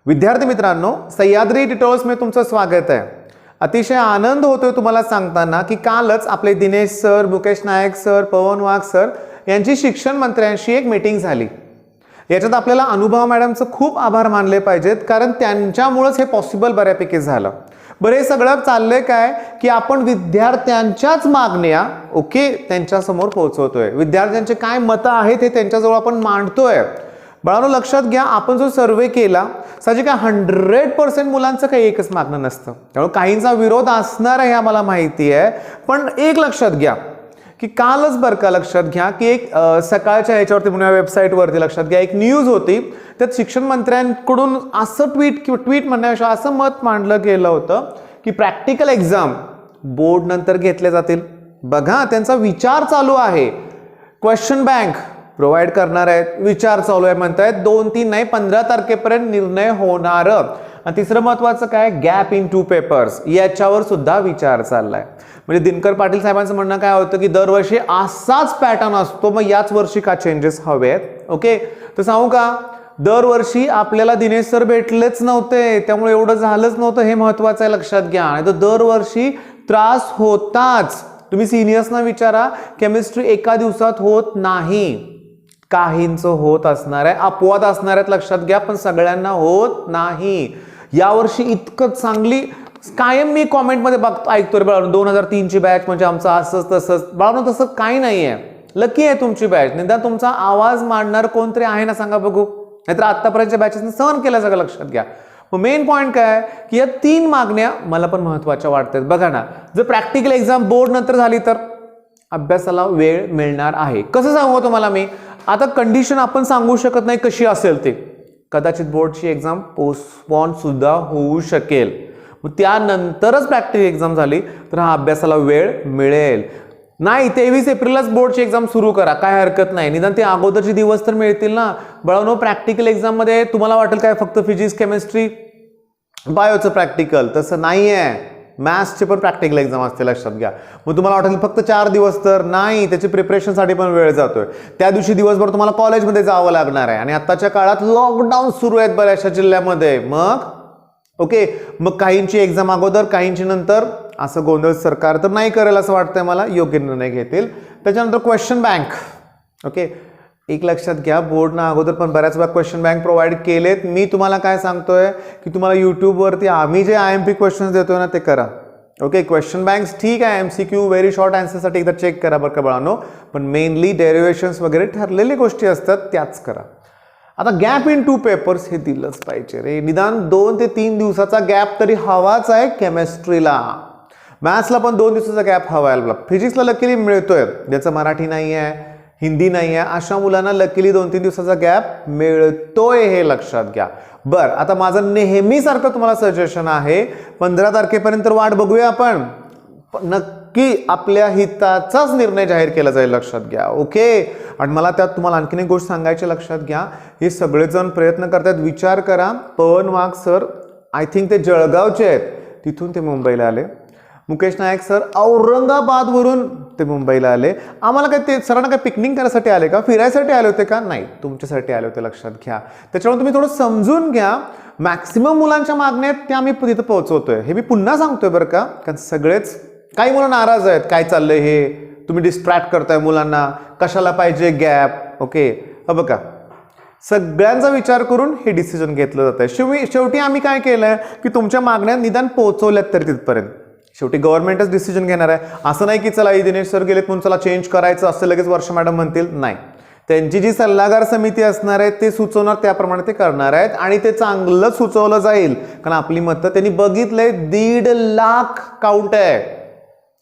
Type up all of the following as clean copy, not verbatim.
विद्यार्थी मित्रांनो, सह्याद्री ट्युटोरियल्स में तुमचं स्वागत आहे। अतिशय आनंद होतोय तुम्हाला सांगताना की कालच आपले दिनेश सर, मुकेश नायक सर, पवन वाघ सर यांची शिक्षण मंत्र्यांशी एक मीटिंग झाली। याच्यात आपल्याला अनुभव मॅडमचं खूप आभार मानले पाहिजेत, कारण त्यांच्यामुळेच हे पॉसिबल बऱ्यापैकी झालं। बरं, हे सगळं चाललंय काय की आपण विद्यार्थ्यांच्याच मागण्या त्यांच्या समोर पोहोचवतोय। विद्यार्थ्यांचे काय मतं आहेत हे त्यांच्याजवळ आपण मांडतोय। बाळांनो, लक्षात घ्या, आपण जो सर्वे केला साहजिक 100% मुलांचं काही एकच मागणं नसतं, त्यामुळे काहींचा विरोध असणार आहे आम्हाला माहिती आहे। पण एक लक्षात घ्या की कालच बरं का लक्षात घ्या की एक सकाळच्या ह्याच्यावरती पुन्हा वेबसाईटवरती लक्षात घ्या एक न्यूज होती, त्यात शिक्षण मंत्र्यांकडून असं ट्विट म्हणण्यापेक्षा असं मत मांडलं गेलं होतं की प्रॅक्टिकल एक्झाम बोर्ड नंतर घेतले जातील। बघा, त्यांचा विचार चालू आहे, क्वेश्चन बँक प्रोव्हाइड करणार आहेत, विचार चालू आहे म्हणतायत, 2-3 नाही 15 तारखेपर्यंत निर्णय होणार। आणि तिसरं महत्वाचं काय, गॅप इन 2 पेपर्स, याच्यावर सुद्धा विचार चाललाय। म्हणजे दिनकर पाटील साहेबांचं म्हणणं काय होतं की दरवर्षी असाच पॅटर्न असतो, मग याच वर्षी का चेंजेस हवेत। तर सांगू का, दरवर्षी आपल्याला दिनेश सर भेटलेच नव्हते, त्यामुळे एवढं झालंच नव्हतं, हे महत्वाचं आहे, लक्षात घ्या। नाही तर दरवर्षी त्रास होताच। तुम्ही सिनियर्सना विचारा, केमिस्ट्री एका दिवसात होत नाही, काहींचं होत असणार आहे, अपवाद असणार आहेत, लक्षात घ्या, पण सगळ्यांना होत नाही। यावर्षी इतकं चांगली कायम मी कॉमेंटमध्ये बघतो ऐकतोय बाळांनो, 2003 ची बॅच म्हणजे आमचं असंच तसंच। बाळांनो, तसं काही नाहीये, लकी आहे तुमची बॅच। निदान तुमचा आवाज मांडणार कोणतरी आहे ना, सांगा बघू, नाहीतर आतापर्यंतच्या बॅचेसने सहन केलं सगळं, लक्षात घ्या। मग मेन पॉईंट काय की या 3 मागण्या मला पण महत्वाच्या वाटतात। बघा ना, जर प्रॅक्टिकल एक्झाम बोर्ड नंतर झाली तर अभ्यासाला वेळ मिळणार आहे। कसं सांगू तुम्हाला मी, आता कंडिशन आपण सांगू शकत नाही कशी असेल ते, कदाचित बोर्डची एक्झाम पोस्टपोन सुद्धा होऊ शकेल, मग त्यानंतरच प्रॅक्टिकल एक्झाम झाली तर हा अभ्यासाला वेळ मिळेल। नाही 23 एप्रिललाच बोर्डची एक्झाम सुरू करा, काय हरकत नाही, निदान ते अगोदरचे दिवस तर मिळतील ना। बाळांनो, प्रॅक्टिकल एक्झाम मध्ये तुम्हाला वाटेल काय फक्त फिजिक्स, केमिस्ट्री, बायोचं प्रॅक्टिकल, तसं नाहीये, मॅथ्सचे पण प्रॅक्टिकल एक्झाम असते, लक्षात घ्या। मग तुम्हाला वाटेल फक्त 4 दिवस, तर नाही, त्याची प्रिपरेशनसाठी पण वेळ जातोय। त्या दिवशी दिवसभर तुम्हाला कॉलेजमध्ये जावं लागणार आहे, आणि आताच्या काळात लॉकडाऊन सुरू आहेत बऱ्याचशा जिल्ह्यामध्ये। मग काहींची एक्झाम अगोदर, काहींची नंतर, असं गोंधळ सरकार तर नाही करेल असं वाटतंय मला, योग्य निर्णय घेतील। त्याच्यानंतर क्वेश्चन बँक, एक लक्षात घ्या, बोर्डना अगोदर पण बऱ्याच वेळा क्वेश्चन बँक प्रोव्हाइड केलेत। मी तुम्हाला काय सांगतोय की तुम्हाला युट्यूबवरती आम्ही जे IMP क्वेश्चन्स देतोय ना ते करा। क्वेश्चन बँक्स ठीक आहे, MCQ व्हेरी शॉर्ट आन्सरसाठी एकदा चेक करा बरं का बाळांनो, पण मेनली डेरिव्हेशन्स वगैरे ठरलेली गोष्टी असतात त्याच करा। आता गॅप इन 2 पेपर्स हे दिलंच पाहिजे रे, निदान 2 ते 3 दिवसाचा गॅप तरी हवाच आहे केमिस्ट्रीला। मॅथ्सला पण 2 दिवसाचा गॅप हवा आहे, फिजिक्सला लकीली मिळतोय, ज्याचं मराठी नाही आहे, हिंदी नाही आहे, अशा मुलांना लकीली 2-3 दिवसाचा गॅप मिळतोय, हे लक्षात घ्या। बरं, आता माझं नेहमीसारखं तुम्हाला सजेशन आहे, 15 तारखेपर्यंत वाट बघूया आपण, नक्की आपल्या हिताचाच निर्णय जाहीर केला जाईल, लक्षात घ्या। आणि मला त्यात तुम्हाला आणखीन एक गोष्ट सांगायची, लक्षात घ्या, हे सगळेजण प्रयत्न करतात, विचार करा, पवन वाघ सर आय थिंक ते जळगावचे आहेत, तिथून ते मुंबईला आले, मुकेश नायक सर औरंगाबादवरून ते मुंबईला आले। आम्हाला काय ते सरांना काय पिकनिक करायसाठी आले का, फिरायसाठी आले होते का, नाही, तुमच्यासाठी आले होते, लक्षात घ्या। त्याच्यामुळे तुम्ही थोडं समजून घ्या, मॅक्सिमम मुलांच्या मागण्या त्या आम्ही तिथं पोहोचवतोय, हे मी पुन्हा सांगतोय बरं का, कारण सगळेच काही मुलं नाराज आहेत, काय चाललंय हे, तुम्ही डिस्ट्रॅक्ट करताय मुलांना, कशाला पाहिजे गॅप। बघा, सगळ्यांचा विचार करून हे डिसिजन घेतलं जात आहे। शेवटी आम्ही काय केलंय की तुमच्या मागण्या निदान पोहोचवल्यात तरी तिथपर्यंत, शेवटी गव्हर्नमेंटच डिसिजन घेणार आहे। असं नाही की चला दिनेश सर गेलेत म्हणून चला चेंज करायचं असं लगेच वर्ष मॅडम म्हणतील, नाही, त्यांची जी सल्लागार समिती असणार आहे ते सुचवणार, त्याप्रमाणे ते करणार आहेत, आणि ते चांगलं सुचवलं जाईल, कारण आपली मतं त्यांनी बघितलंय, 1.5 लाख काउंट आहे,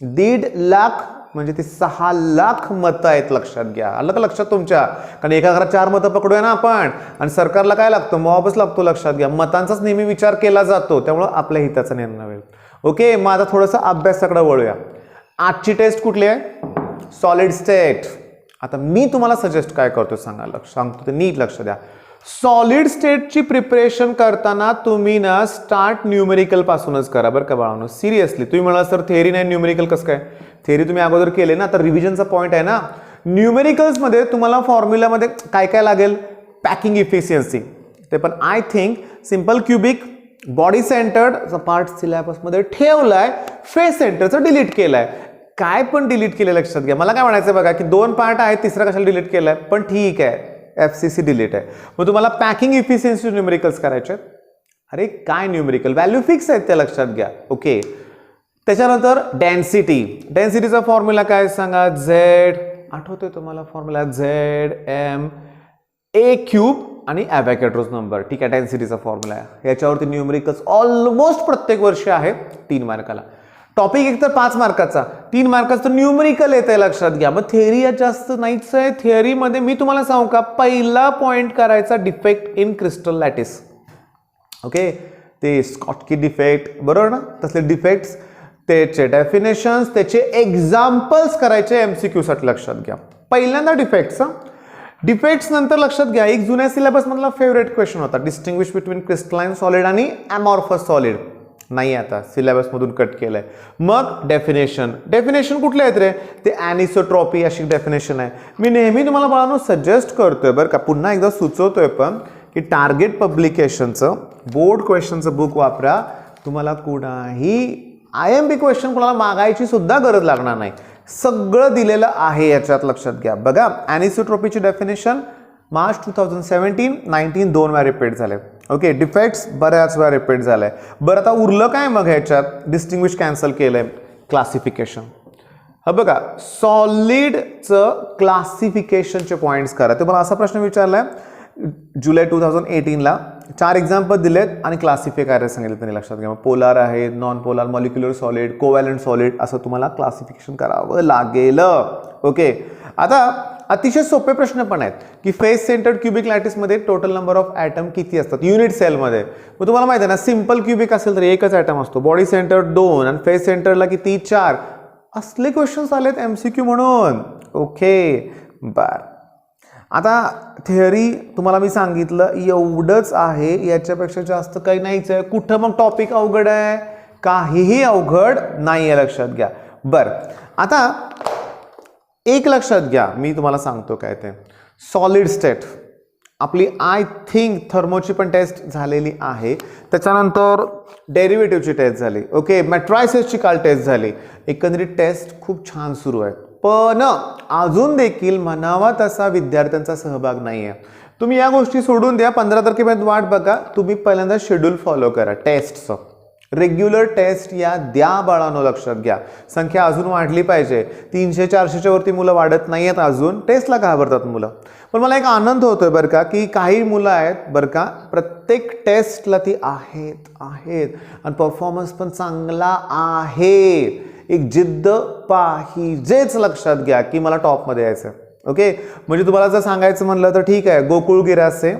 1.5 लाख म्हणजे ते 6 लाख मतं आहेत, लक्षात घ्या, आलं का लक्षात तुमच्या, कारण एका घरात 4 मतं पकडूया ना आपण, आणि सरकारला काय लागतं, मॉबच लागतो, लक्षात घ्या, मतांचाच नेहमी विचार केला जातो, त्यामुळे आपल्या हिताचा निर्णय होईल। मग आता थोडंसं अभ्यासाकडे वळूया। आजची टेस्ट कुठली आहे, सॉलिड स्टेट। आता मी तुम्हाला सजेस्ट काय करतो सांगतो ते नीट लक्ष द्या। सॉलिड स्टेटची प्रिपरेशन करताना तुम्ही ना स्टार्ट न्यूमेरिकल पासूनच करा बरं का बाळांनो, सिरियसली। तुम्ही म्हणाल सर थेअरी नाही न्यूमेरिकल कसं काय, थेअरी तुम्ही अगोदर केले ना, तर रिव्हिजनचा पॉईंट आहे ना। न्यूमेरिकल्स मध्ये तुम्हाला फॉर्म्युला मध्ये काय काय लागेल, पॅकिंग इफिशियन्सी, ते पण I think simple cubic body centred part सिलेबसमध्ये ठेवलाय, फेस सेंटरचं डिलीट केलंय. काय पण डिलीट केलं लक्षात घ्या. मला काय म्हणायचं बघा की 2 पार्ट आहेत, तिसरा कशाला डिलीट केलाय, पण ठीक आहे, FCC डिलीट आहे. मग तुम्हाला पॅकिंग इफिशियन्सी न्यूमेरिकल्स करायचे. अरे काय न्यूमेरिकल, व्हॅल्यू फिक्स आहेत त्या लक्षात घ्या. ओके, त्याच्यानंतर डेन्सिटीचा फॉर्म्युला काय सांगा, झेड, आठवतोय तुम्हाला फॉर्म्युला, ZmA³ आणि ॲव्होगॅड्रोस नंबर. ठीक आहे, डेन्सिटीचा फॉर्म्युला आहे. याच्यावरती न्यूमेरिकल्स ऑलमोस्ट प्रत्येक वर्षी आहे 3 मार्काला. टॉपिक एक तर 5 मार्काचा, 3 मार्काचं तर न्यूमेरिकल येत आहे लक्षात घ्या. मग थिअरी यात जास्त नाहीच आहे. थिअरीमध्ये मी तुम्हाला सांगू का, पहिला पॉईंट करायचा defect in crystal lattice. Okay, ते स्कॉटकी डिफेक्ट बरोबर ना, तसले डिफेक्ट्स, त्याचे डेफिनेशन्स, त्याचे एक्झाम्पल्स करायचे MCQ साठी लक्षात घ्या. पहिल्यांदा डिफेक्ट्स नंतर लक्षात घ्या, एक जुन्या सिलेबस मधला फेवरेट क्वेश्चन होता, डिस्टिंग्विश बिटवीन क्रिस्टलाइन सॉलिड आणि अमॉर्फस सॉलिड. नाही, आता सिलेबस मधून कट केलंय. मग डेफिनेशन कुठले आहेत रे, ते ॲनिसोट्रॉपी अशी डेफिनेशन आहे. मी नेहमी तुम्हाला बाळांनो सजेस्ट करतोय बरं का, पुन्हा एकदा सुचवतोय पण, की टार्गेट पब्लिकेशनचं बोर्ड क्वेश्चनचं बुक वापरा. तुम्हाला कुणाही IMP क्वेश्चन कोणाला मागायची सुद्धा गरज लागणार नाही, सगळं दिलेलं आहे याच्यात लक्षात घ्या. बघा, ॲनिसोट्रॉपीची डेफिनेशन मार्च 2017-19 2 वेळा रिपीट झाले. ओके, डिफेक्ट्स बऱ्याच वेळा रिपीट झालंय. बरं, आता उरलं काय मग ह्याच्यात, डिस्टिंग्विश कॅन्सल केलंय, क्लासिफिकेशन. हा बघा, सॉलिडचं क्लासिफिकेशनचे पॉईंट्स करा. तुम्हाला असा प्रश्न विचारलाय जुलै 2018ला, 4 एक्झाम्पल दिलेत आणि क्लासिफाय करायला सांगितलं त्यांनी लक्षात घ्या. पोलार आहे, non polar, molecular solid, covalent solid, असं तुम्हाला क्लासिफिकेशन करावं लागेल. ओके, आता अतिशय सोपे प्रश्न पण आहेत की फेस सेंटर्ड क्युबिक लॅटिसमध्ये टोटल नंबर ऑफ ॲटम किती असतात युनिट सेलमध्ये. मग तुम्हाला माहिती आहे ना, सिंपल क्युबिक असेल तर एकच ॲटम असतो, बॉडी सेंटर्ड 2 आणि फेस सेंटरला किती 4. असले क्वेश्चन्स आलेत MCQ म्हणून. ओके, बर. आता थिअरी तुम्हाला मी सांगितलं एवढंच आहे, याच्यापेक्षा जास्त काही नाहीच आहे. कुठं मग टॉपिक अवघड आहे, काहीही अवघड नाही आहे लक्षात घ्या. बर, आता एक लक्षात घ्या, मी तुम्हाला सांगतो काय ते, सॉलिड स्टेट आपली आय थिंक थर्मोची पण टेस्ट झालेली आहे, त्याच्यानंतर डेरिव्हेटिव्हची टेस्ट झाली. ओके, मॅट्रायसिसची काल टेस्ट झाली. एकंदरीत टेस्ट खूप छान सुरू आहे, पण अजून देखील म्हणावा तसा विद्यार्थ्यांचा सहभाग नाही आहे. तुम्ही या गोष्टी सोडून द्या, 15 तारखेपर्यंत वाट बघा. तुम्ही पहिल्यांदा शेड्यूल फॉलो करा टेस्टचं. रेग्युलर टेस्ट या द्या बाळांनो, लक्षात घ्या. संख्या अजून वाढली पाहिजे. 300-400च्या वरती मुलं वाढत नाही आहेत अजून. टेस्टला घाबरतात मुलं. पण मला एक आनंद होतोय बरं का, की काही मुलं आहेत बरं का, प्रत्येक टेस्टला ती आहेत आणि परफॉर्मन्स पण चांगला आहे. एक जिद्द पाहिजेच लक्षात घ्या की मला टॉपमध्ये यायचं. ओके, म्हणजे तुम्हाला जर सांगायचं म्हणलं तर ठीक आहे, गोकुळ गिरासे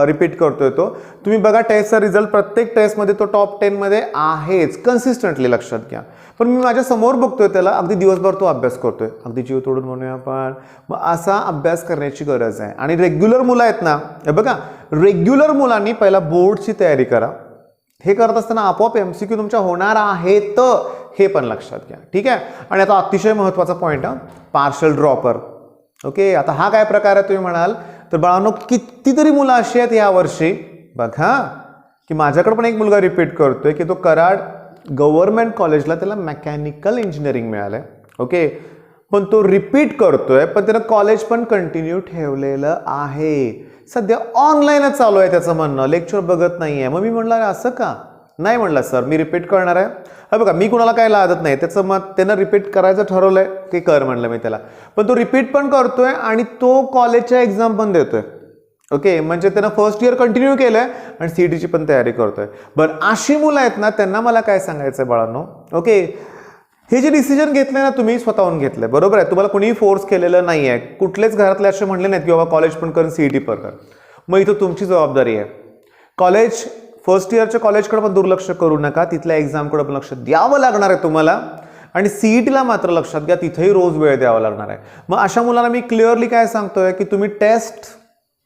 रिपीट करतोय तो. तुम्ही बघा टेस्टचा रिझल्ट, प्रत्येक टेस्टमध्ये तो टॉप 10 मध्ये आहेच कन्सिस्टंटली लक्षात घ्या. पण मी माझ्या समोर बघतोय त्याला, अगदी दिवसभर तो अभ्यास करतोय, अगदी जीव तोडून म्हणूया आपण. मग असा अभ्यास करण्याची गरज आहे. आणि रेग्युलर मुलं आहेत ना, हे बघा, रेग्युलर मुलांनी पहिला बोर्डची तयारी करा. हे करत असताना आपोआप MCQ तुमच्या होणार आहेत, हे पण लक्षात घ्या. ठीक आहे. आणि आता अतिशय महत्त्वाचा पॉईंट, पार्शल ड्रॉपर. ओके, आता हा काय प्रकार आहे तुम्ही म्हणाल तर बाळांनो, कितीतरी मुलं अशी आहेत यावर्षी बघा की माझ्याकडे पण एक मुलगा रिपीट करतोय की तो कराड गव्हर्नमेंट कॉलेजला त्याला मेकॅनिकल इंजिनिअरिंग मिळालंय. ओके, पण तो रिपीट करतोय, पण त्यानं कॉलेज पण कंटिन्यू ठेवलेलं आहे. सध्या ऑनलाईनच चालू आहे त्याचं म्हणणं, लेक्चर बघत नाहीये. मग मी म्हणलं असं का नाही, म्हणलं सर मी रिपीट करणार आहे. हा बघा, मी कुणाला काय लादत नाही, त्याचं मत त्यानं रिपीट करायचं ठरवलंय की कर म्हणलं मी त्याला. पण तो रिपीट पण करतोय आणि तो कॉलेजच्या एक्झाम पण देतोय. ओके, म्हणजे त्यानं फर्स्ट इयर कंटिन्यू केलंय आणि CETची पण तयारी करतोय. बरं, अशी मुलं आहेत ना, त्यांना मला काय सांगायचंय बाळांनो. ओके, हे जे डिसिजन घेतलंय ना तुम्ही स्वतःहून घेतलंय, बरोबर आहे. तुम्हाला कुणीही फोर्स केलेलं नाही आहे. कुठलेच घरातले असे म्हणले नाहीत की बाबा कॉलेज पण कर, CET पण कर. मग इथं तुमची जबाबदारी आहे. कॉलेज फर्स्ट इयरच्या कॉलेजकडे पण दुर्लक्ष करू नका, तिथल्या एक्झामकडे पण लक्ष द्यावं लागणार आहे तुम्हाला. आणि CETला मात्र लक्षात घ्या, तिथेही रोज वेळ द्यावा लागणार आहे. मग अशा मुलांना मी क्लिअरली काय सांगतोय की तुम्ही टेस्ट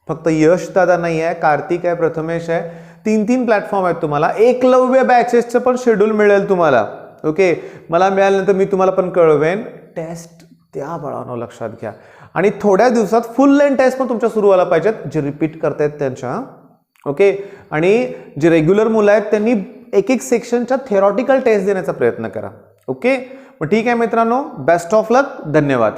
फक्त यश दादा नाही आहे, कार्तिक आहे, प्रथमेश आहे, 3 प्लॅटफॉर्म आहेत तुम्हाला. एकलव्य बॅचेसचं पण शेड्यूल मिळेल तुम्हाला. ओके, मला मिळाल्यानंतर मी तुम्हाला पण कळवेन. टेस्ट त्या बाळांनो लक्षात घ्या. आणि थोड्या दिवसात फुल लेंथ टेस्ट पण तुमच्या सुरू व्हायला पाहिजेत, जे रिपीट करतायत त्यांच्या. ओके. आणि जे रेग्युलर मुलं आहेत त्यांनी एक एक सेक्शनच्या थेरॉटिकल टेस्ट देण्याचा प्रयत्न करा. ओके. मग ठीक आहे मित्रांनो, बेस्ट ऑफ लक. धन्यवाद.